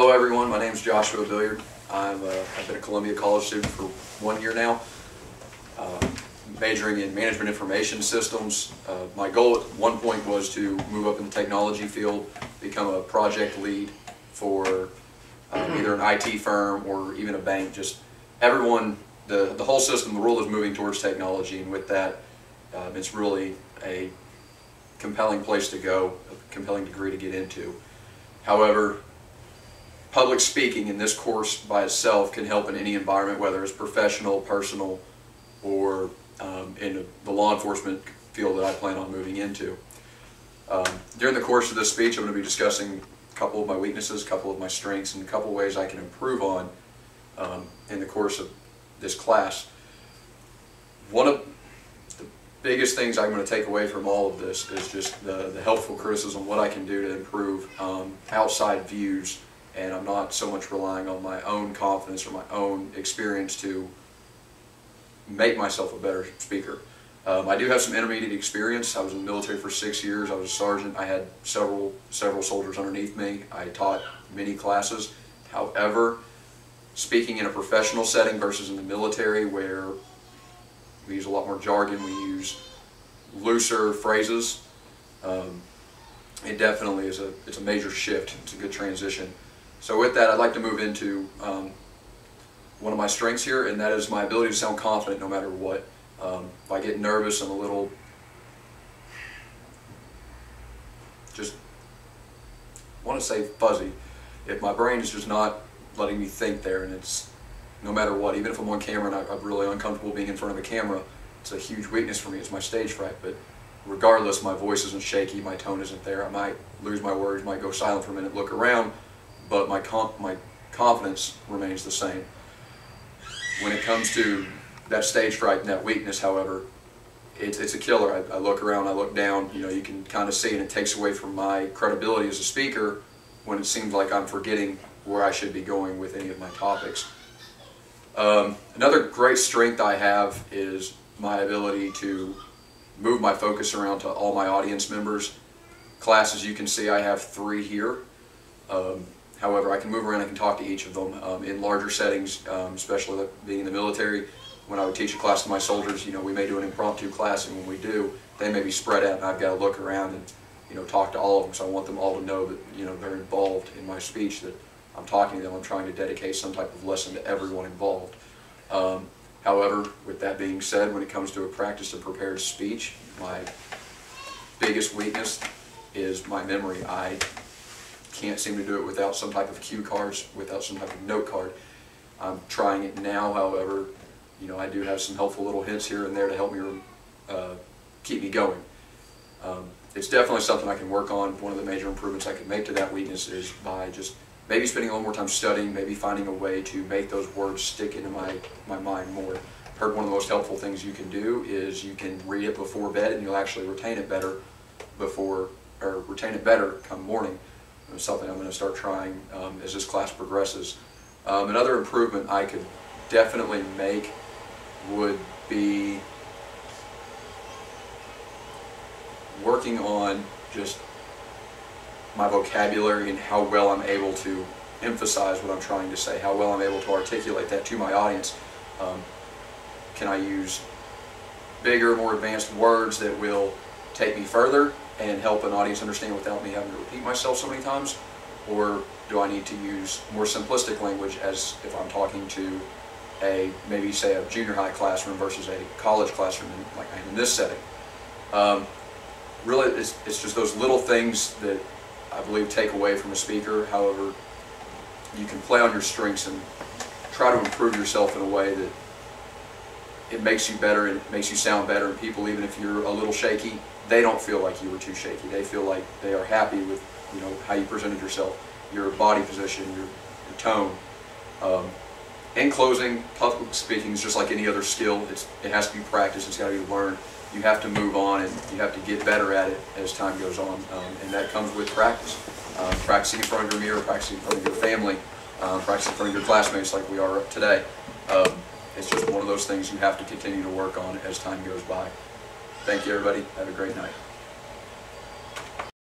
Hello everyone, my name is Joshua Billiard. I've been a Columbia College student for 1 year now, majoring in management information systems. My goal at one point was to move up in the technology field, become a project lead for either an IT firm or even a bank. Just everyone, the whole system, the world is moving towards technology, and with that, it's really a compelling place to go, a compelling degree to get into. However, public speaking in this course by itself can help in any environment, whether it's professional, personal, or in the law enforcement field that I plan on moving into. During the course of this speech, I'm going to be discussing a couple of my weaknesses, a couple of my strengths, and a couple of ways I can improve on in the course of this class. One of the biggest things I'm going to take away from all of this is just the helpful criticism, what I can do to improve outside views, and I'm not so much relying on my own confidence or my own experience to make myself a better speaker. I do have some intermediate experience. I was in the military for 6 years. I was a sergeant. I had several soldiers underneath me. I taught many classes. However, speaking in a professional setting versus in the military, where we use a lot more jargon, we use looser phrases, it definitely is it's a major shift. It's a good transition. So with that, I'd like to move into one of my strengths here, and that is my ability to sound confident no matter what. If I get nervous, I'm a little just want to say fuzzy. If my brain is just not letting me think there, and it's no matter what, even if I'm on camera and I'm really uncomfortable being in front of a camera, it's a huge weakness for me. It's my stage fright. But regardless, my voice isn't shaky, my tone isn't there. I might lose my words, might go silent for a minute, look around, but my confidence remains the same. When it comes to that stage fright and that weakness, however, it's a killer. I look around, I look down, you can kind of see, and it takes away from my credibility as a speaker when it seems like I'm forgetting where I should be going with any of my topics. Another great strength I have is my ability to move my focus around to all my audience members. Class, as you can see, I have 3 here. However, I can move around, I can talk to each of them. In larger settings, especially being in the military, when I would teach a class to my soldiers, we may do an impromptu class, and when we do, they may be spread out, and I've got to look around and talk to all of them. So I want them all to know that they're involved in my speech, that I'm talking to them, I'm trying to dedicate some type of lesson to everyone involved. However, with that being said, when it comes to a practice of prepared speech, my biggest weakness is my memory. I can't seem to do it without some type of cue cards, without some type of note card. I'm trying it now, however, I do have some helpful little hints here and there to help me keep me going. It's definitely something I can work on. One of the major improvements I can make to that weakness is by just maybe spending a little more time studying, maybe finding a way to make those words stick into my mind more. I've heard one of the most helpful things you can do is you can read it before bed, and you'll actually retain it better come morning. It's something I'm going to start trying as this class progresses. Another improvement I could definitely make would be working on just my vocabulary and how well I'm able to emphasize what I'm trying to say, how well I'm able to articulate that to my audience. Can I use bigger, more advanced words that will take me further and help an audience understand without me having to repeat myself so many times? Or do I need to use more simplistic language, as if I'm talking to maybe say a junior high classroom versus a college classroom like I am in this setting? Really, it's just those little things that I believe take away from a speaker. However, you can play on your strengths and try to improve yourself in a way that it makes you better and it makes you sound better, and people, even if you're a little shaky, they don't feel like you were too shaky. They feel like they are happy with how you presented yourself, your body position, your tone. In closing, public speaking is just like any other skill. It has to be practiced, it's got to be learned. You have to move on, and you have to get better at it as time goes on, and that comes with practice. Practicing in front of your mirror, practicing in front of your family, practicing in front of your classmates like we are today. It's just one of those things you have to continue to work on as time goes by. Thank you, everybody. Have a great night.